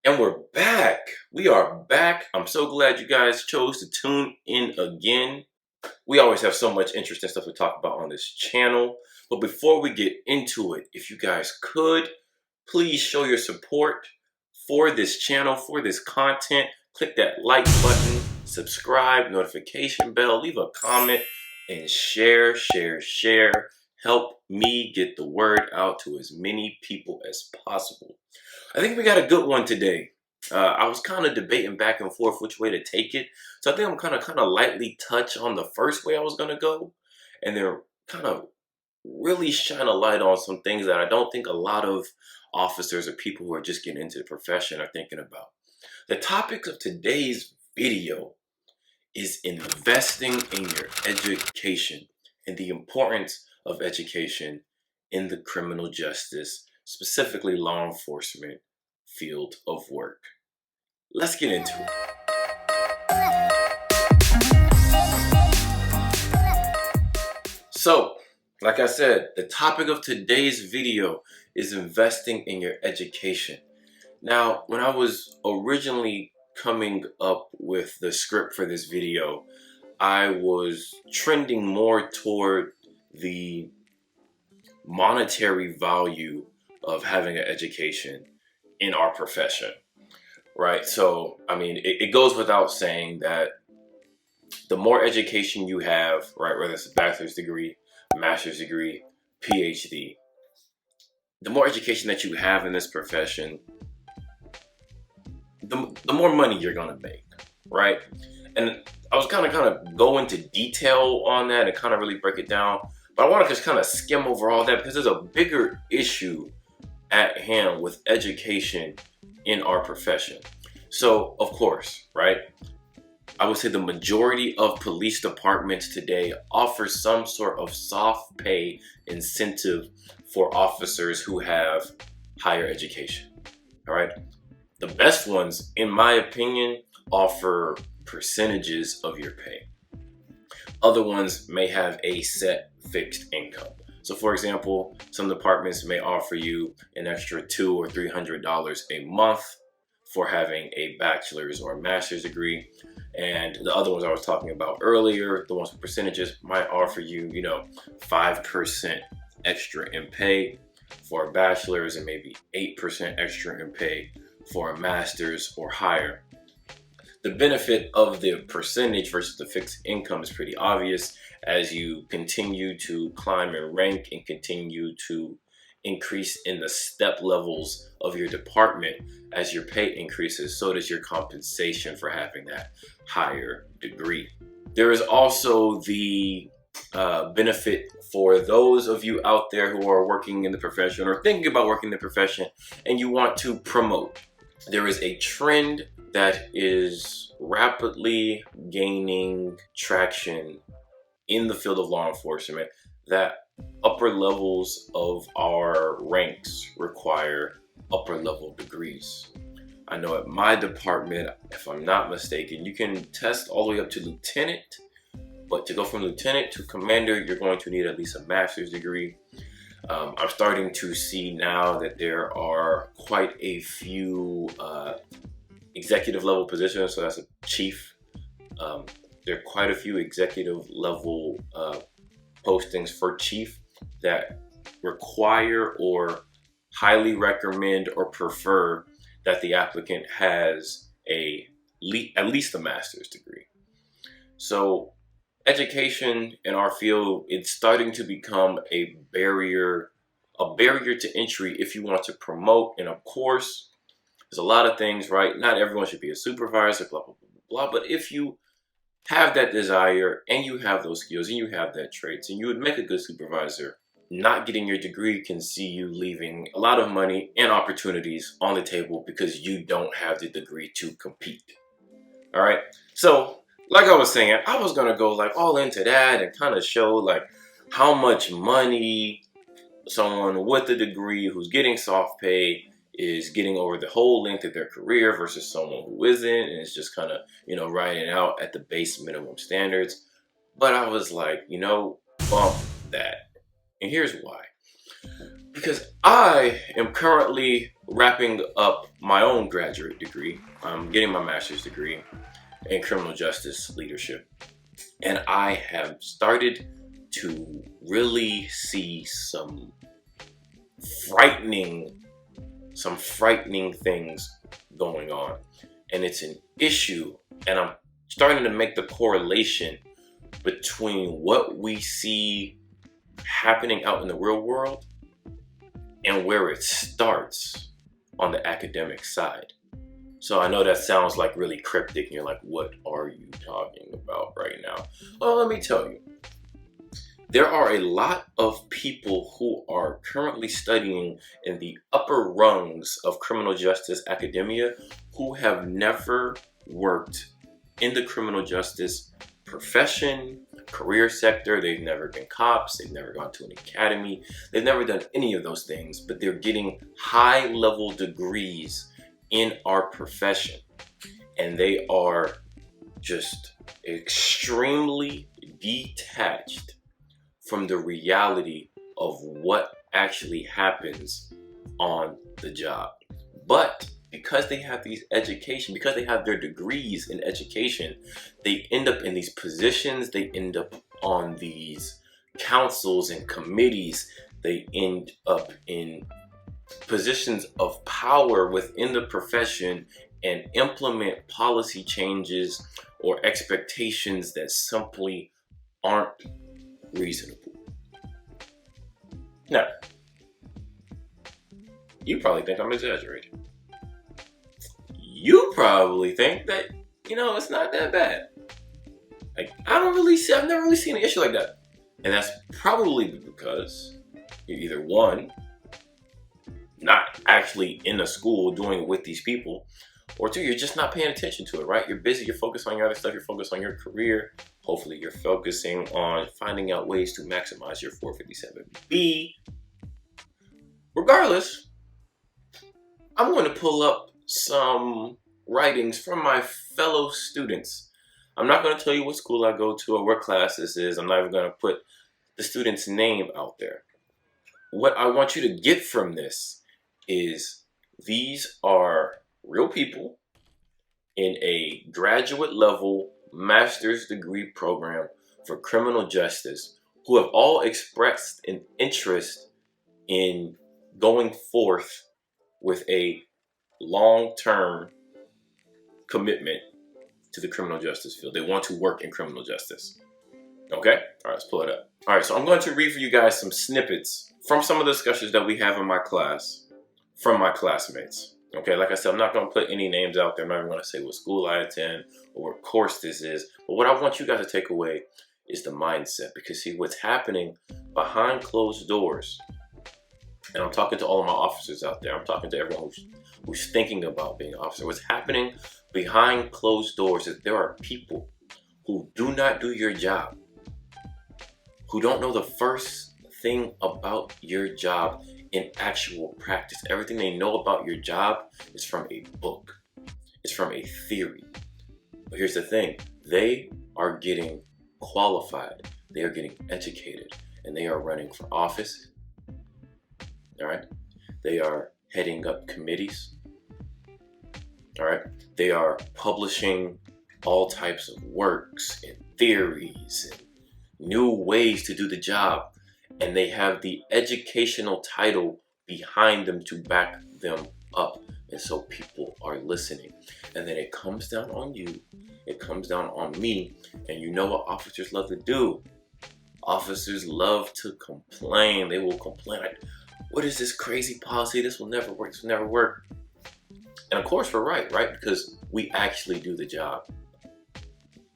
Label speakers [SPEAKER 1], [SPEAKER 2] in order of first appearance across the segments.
[SPEAKER 1] And we're back. We are back. I'm so glad you guys chose to tune in again. We always have so much interesting stuff to talk about on this channel. But before we get into it, if you guys could, please show your support for this channel, for this content. Click that like button, subscribe, notification bell, leave a comment, and share. Help me get the word out to as many people as possible. I think we got a good one today. I was kind of debating back and forth which way to take it. So I think I'm kind of lightly touch on the first way I was going to go. And then kind of really shine a light on some things that I don't think a lot of officers or people who are just getting into the profession are thinking about. The topic of today's video is investing in your education and the importance of education in the criminal justice, specifically law enforcement field of work. Let's get into it. So, like I said, the topic of today's video is investing in your education. Now, when I was originally coming up with the script for this video, I was trending more toward the monetary value of having an education in our profession, right? So, I mean, it goes without saying that the more education you have, right, whether it's a bachelor's degree, master's degree, PhD, the more education that you have in this profession, the more money you're gonna make, right? And I was kind of go into detail on that and kind of really break it down, but I want to just kind of skim over all that because there's a bigger issue at hand with education in our profession. So, of course, right, I would say the majority of police departments today offer some sort of soft pay incentive for officers who have higher education, all right? The best ones, in my opinion, offer percentages of your pay. Other ones may have a set fixed income. So for example, some departments may offer you an extra $200 or $300 a month for having a bachelor's or a master's degree. And the other ones I was talking about earlier, the ones with percentages, might offer you, 5% extra in pay for a bachelor's and maybe 8% extra in pay for a master's or higher. The benefit of the percentage versus the fixed income is pretty obvious. As you continue to climb in rank and continue to increase in the step levels of your department, as your pay increases, so does your compensation for having that higher degree. There is also the benefit for those of you out there who are working in the profession or thinking about working in the profession and you want to promote. There is a trend that is rapidly gaining traction in the field of law enforcement that upper levels of our ranks require upper level degrees. I know at my department, if I'm not mistaken, you can test all the way up to lieutenant, but to go from lieutenant to commander, you're going to need at least a master's degree. I'm starting to see now that there are quite a few executive level positions, so that's a chief. There are quite a few executive level postings for chief that require or highly recommend or prefer that the applicant has at least a master's degree. So education in our field, it's starting to become a barrier to entry if you want to promote. And of course, there's a lot of things, right? Not everyone should be a supervisor, blah, blah, blah, blah. But if you have that desire and you have those skills and you have that traits and you would make a good supervisor, not getting your degree can see you leaving a lot of money and opportunities on the table because you don't have the degree to compete. All right. So like I was saying, I was going to go like all into that and kind of show like how much money someone with a degree who's getting soft pay is getting over the whole length of their career versus someone who isn't, and it's just kind of, riding out at the base minimum standards. But I was like, bump that. And here's why. Because I am currently wrapping up my own graduate degree. I'm getting my master's degree in criminal justice leadership. And I have started to really see some frightening things going on. And it's an issue. And I'm starting to make the correlation between what we see happening out in the real world and where it starts on the academic side. So I know that sounds like really cryptic, and you're like, what are you talking about right now? Well, let me tell you. There are a lot of people who are currently studying in the upper rungs of criminal justice academia who have never worked in the criminal justice profession, career sector. They've never been cops. They've never gone to an academy. They've never done any of those things, but they're getting high-level degrees in our profession. And they are just extremely detached from the reality of what actually happens on the job. But because they have these education, because they have their degrees in education, they end up in these positions, they end up on these councils and committees, they end up in positions of power within the profession and implement policy changes or expectations that simply aren't reasonable. Now, you probably think I'm exaggerating. You probably think that, it's not that bad. Like, I've never really seen an issue like that. And that's probably because you're either one, not actually in a school doing it with these people, or two, you're just not paying attention to it, right? You're busy, you're focused on your other stuff, you're focused on your career. Hopefully you're focusing on finding out ways to maximize your 457B. Regardless, I'm going to pull up some writings from my fellow students. I'm not going to tell you what school I go to or what class this is. I'm not even going to put the student's name out there. What I want you to get from this is these are real people in a graduate level master's degree program for criminal justice who have all expressed an interest in going forth with a long-term commitment to the criminal justice field. They want to work in criminal justice. Okay? All right, let's pull it up. All right, so I'm going to read for you guys some snippets from some of the discussions that we have in my class from my classmates. Okay, like I said, I'm not going to put any names out there. I'm not even going to say what school I attend or what course this is. But what I want you guys to take away is the mindset. Because see, what's happening behind closed doors, and I'm talking to all of my officers out there. I'm talking to everyone who's thinking about being an officer. What's happening behind closed doors is there are people who do not do your job, who don't know the first thing about your job in actual practice. Everything they know about your job is from a book. It's from a theory. But here's the thing. They are getting qualified. They are getting educated. And they are running for office. All right? They are heading up committees. All right? They are publishing all types of works and theories and new ways to do the job. And they have the educational title behind them to back them up. And so people are listening. And then it comes down on you. It comes down on me. And you know what officers love to do? Officers love to complain. They will complain like, what is this crazy policy? This will never work. This will never work. And of course we're right? Because we actually do the job.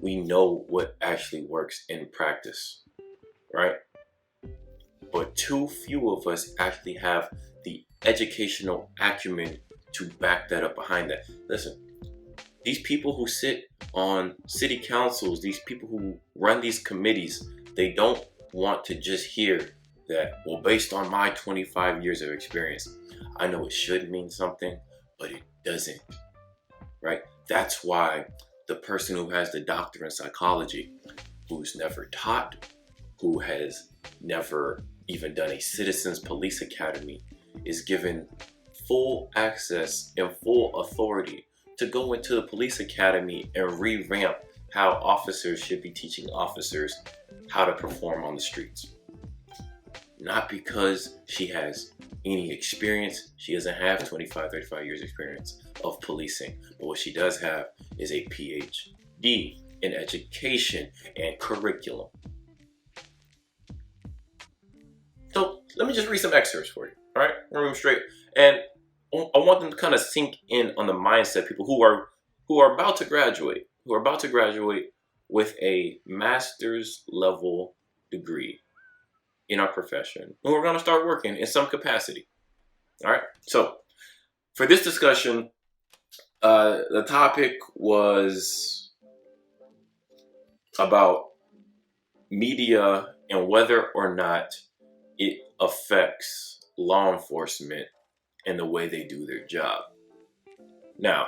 [SPEAKER 1] We know what actually works in practice, right? But too few of us actually have the educational acumen to back that up behind that. Listen, these people who sit on city councils, these people who run these committees, they don't want to just hear that, well, based on my 25 years of experience, I know it should mean something, but it doesn't, right? That's why the person who has the doctorate in psychology, who's never taught, who has never even done a citizens police academy, is given full access and full authority to go into the police academy and revamp how officers should be teaching officers how to perform on the streets. Not because she has any experience. She doesn't have 25, 35 years experience of policing. But what she does have is a PhD in education and curriculum. So let me just read some excerpts for you. All right, I'm gonna read them straight. And I want them to kind of sink in on the mindset, people who are about to graduate, with a master's level degree in our profession, and we're going to start working in some capacity. All right. So for this discussion, the topic was about media and whether or not it affects law enforcement and the way they do their job. Now,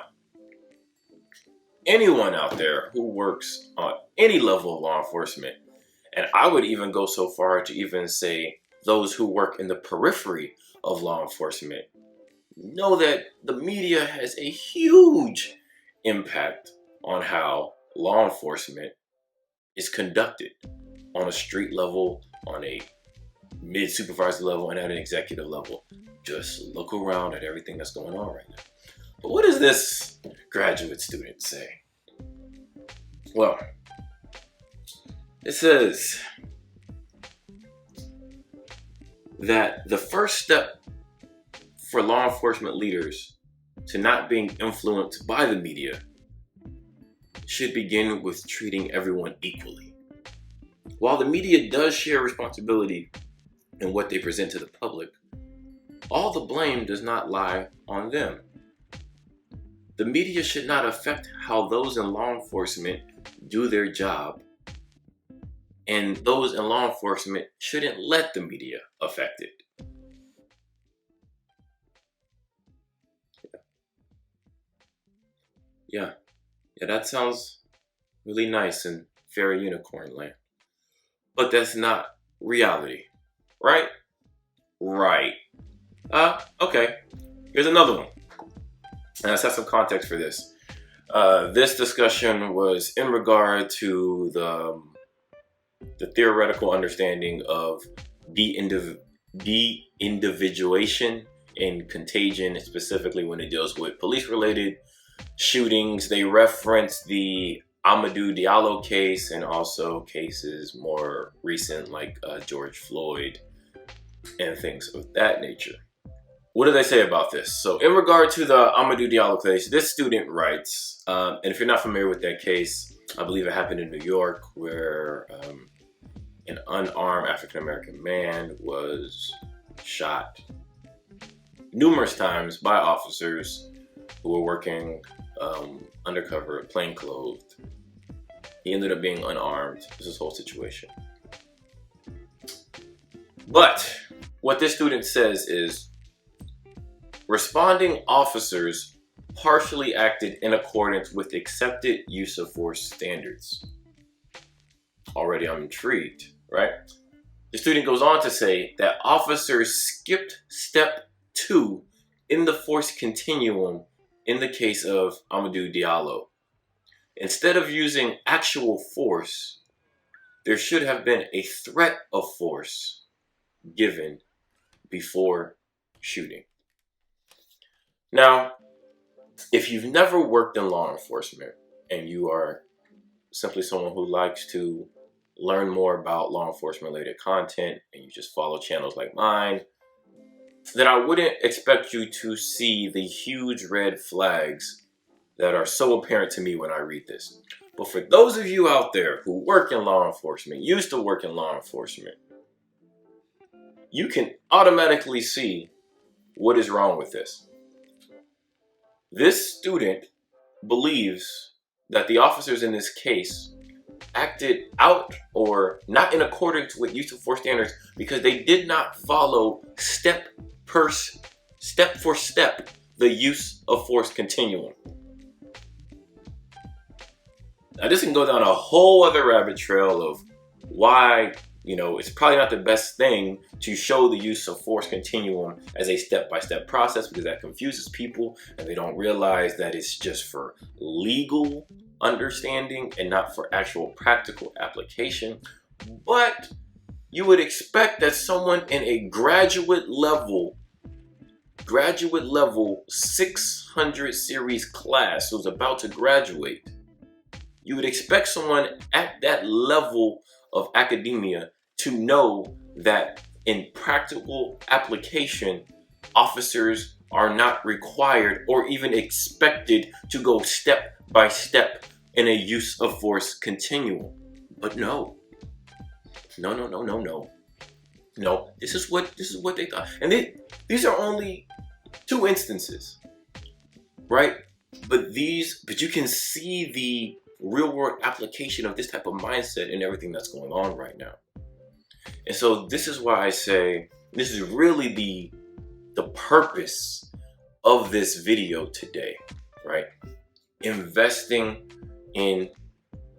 [SPEAKER 1] anyone out there who works on any level of law enforcement, and I would even go so far to even say those who work in the periphery of law enforcement, know that the media has a huge impact on how law enforcement is conducted on a street level, on a mid-supervisor level, and at an executive level. Just look around at everything that's going on right now. But what does this graduate student say? Well, it says that the first step for law enforcement leaders to not being influenced by the media should begin with treating everyone equally. While the media does share responsibility in what they present to the public, all the blame does not lie on them. The media should not affect how those in law enforcement do their job, and those in law enforcement shouldn't let the media affect it. Yeah, that sounds really nice in fairy unicorn land. But that's not reality, right? Right. Okay. Here's another one. And let's have some context for this. This discussion was in regard to the theoretical understanding of de-individuation and contagion, specifically when it deals with police-related shootings. They reference the Amadou Diallo case and also cases more recent like George Floyd and things of that nature. What do they say about this? So in regard to the Amadou Diallo case, this student writes, and if you're not familiar with that case, I believe it happened in New York where an unarmed African-American man was shot numerous times by officers who were working undercover, plainclothed. He ended up being unarmed. This is this whole situation. But what this student says is, responding officers partially acted in accordance with accepted use of force standards. Already I'm intrigued, right? The student goes on to say that officers skipped step 2 in the force continuum in the case of Amadou Diallo. Instead of using actual force, there should have been a threat of force given before shooting. Now, if you've never worked in law enforcement and you are simply someone who likes to learn more about law enforcement related content and you just follow channels like mine, then I wouldn't expect you to see the huge red flags that are so apparent to me when I read this. But for those of you out there who work in law enforcement, used to work in law enforcement, you can automatically see what is wrong with this. This student believes that the officers in this case acted out or not in accordance with use of force standards because they did not follow step for step the use of force continuum. Now this can go down a whole other rabbit trail of why It's probably not the best thing to show the use of force continuum as a step-by-step process, because that confuses people and they don't realize that it's just for legal understanding and not for actual practical application. But you would expect that someone in a graduate level 600 series class who's about to graduate, you would expect someone at that level of academia to know that in practical application, officers are not required or even expected to go step by step in a use of force continuum. But no, this is what they thought. And these are only 2 instances, right? But you can see the real world application of this type of mindset in everything that's going on right now. And so this is why I say this is really the purpose of this video today, right? Investing in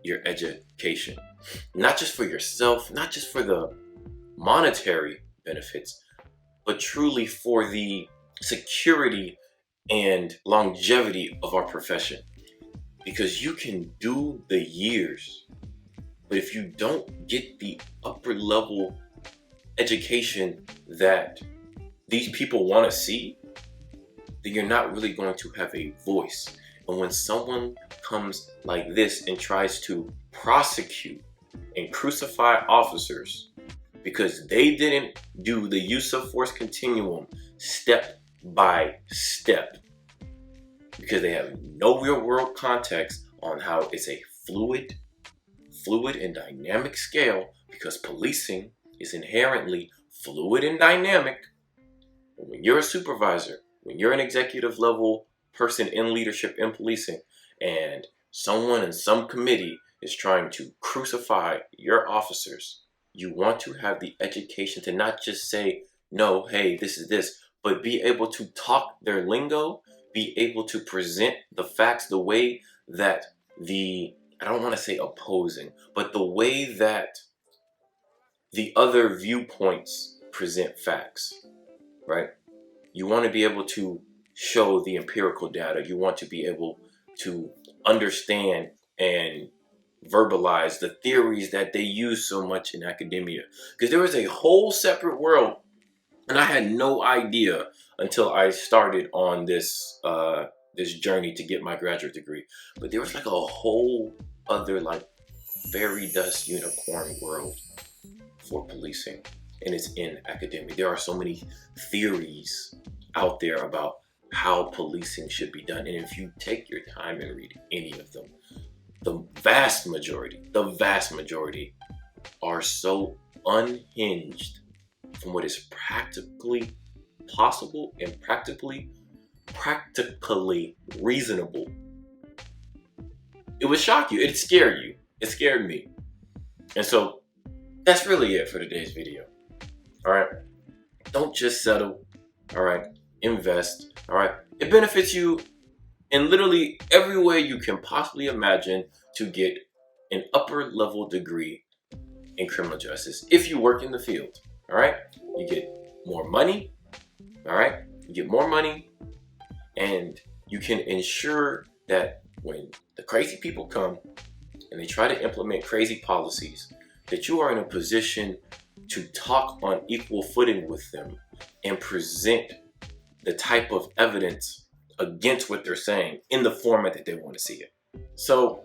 [SPEAKER 1] your education, not just for yourself, not just for the monetary benefits, but truly for the security and longevity of our profession. Because you can do the years, but if you don't get the upper level education that these people want to see, then you're not really going to have a voice. And when someone comes like this and tries to prosecute and crucify officers because they didn't do the use of force continuum step by step, because they have no real world context on how it's a fluid and dynamic scale, because policing is inherently fluid and dynamic. When you're a supervisor, when you're an executive level person in leadership in policing, and someone in some committee is trying to crucify your officers, you want to have the education to not just say, no, hey, this is this, but be able to talk their lingo, be able to present the facts the way that I don't want to say opposing, but the way that the other viewpoints present facts, right? You want to be able to show the empirical data. You want to be able to understand and verbalize the theories that they use so much in academia. Because there is a whole separate world, and I had no idea until I started on this this journey to get my graduate degree. But there was like a whole other like fairy dust unicorn world for policing, and it's in academia. There are so many theories out there about how policing should be done, and if you take your time and read any of them, the vast majority are so unhinged from what is practically possible and practically reasonable. It would shock you. It'd scare you. It scared me. And so that's really it for today's video. All right. Don't just settle. All right. Invest. All right. It benefits you in literally every way you can possibly imagine to get an upper level degree in criminal justice. If you work in the field, all right, you get more money. All right. You get more money, and you can ensure that when the crazy people come and they try to implement crazy policies, that you are in a position to talk on equal footing with them and present the type of evidence against what they're saying in the format that they want to see it. So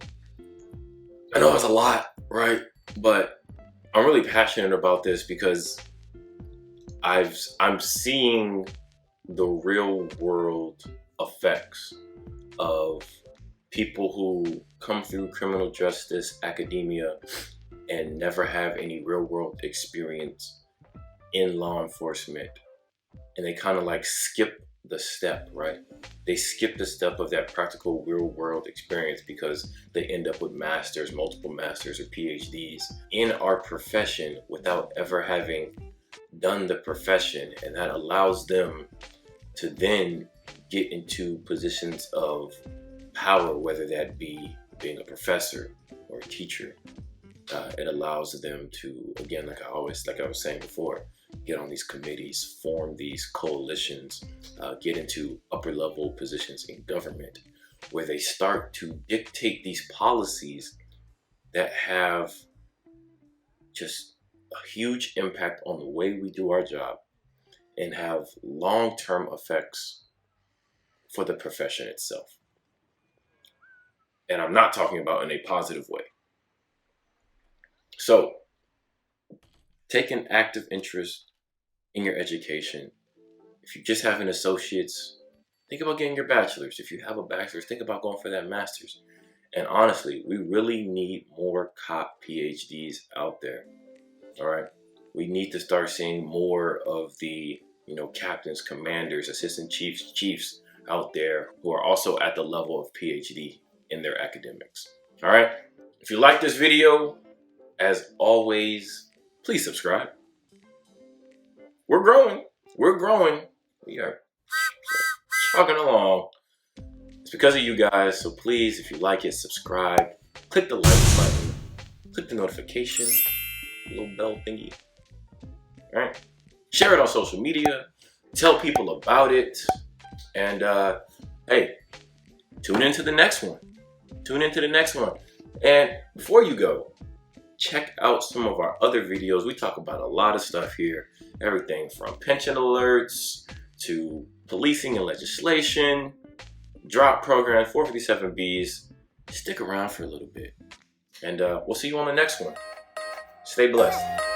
[SPEAKER 1] I know it's a lot, right? But I'm really passionate about this because I'm seeing the real world effects of people who come through criminal justice academia and never have any real world experience in law enforcement. And they kind of like skip the step, right? They skip the step of that practical real world experience because they end up with masters, multiple masters or PhDs in our profession without ever having done the profession. And that allows them to then get into positions of power, whether that be being a professor or a teacher. It allows them to, again, like I was saying before, get on these committees, form these coalitions, get into upper level positions in government, where they start to dictate these policies that have just a huge impact on the way we do our job and have long-term effects for the profession itself. And I'm not talking about in a positive way. So, take an active interest in your education. If you just have an associate's, think about getting your bachelor's. If you have a bachelor's, think about going for that master's. And honestly, we really need more cop PhDs out there. All right. We need to start seeing more of the, captains, commanders, assistant chiefs out there who are also at the level of PhD in their academics. All right. If you like this video, as always, please subscribe. We're growing. We are chugging along. It's because of you guys. So please, if you like it, subscribe. Click the like button. Click the notification, little bell thingy. All right. Share it on social media. Tell people about it. And hey, tune into the next one. And before you go, check out some of our other videos. We talk about a lot of stuff here. Everything from pension alerts to policing and legislation, drop programs, 457Bs. Stick around for a little bit. And we'll see you on the next one. Stay blessed.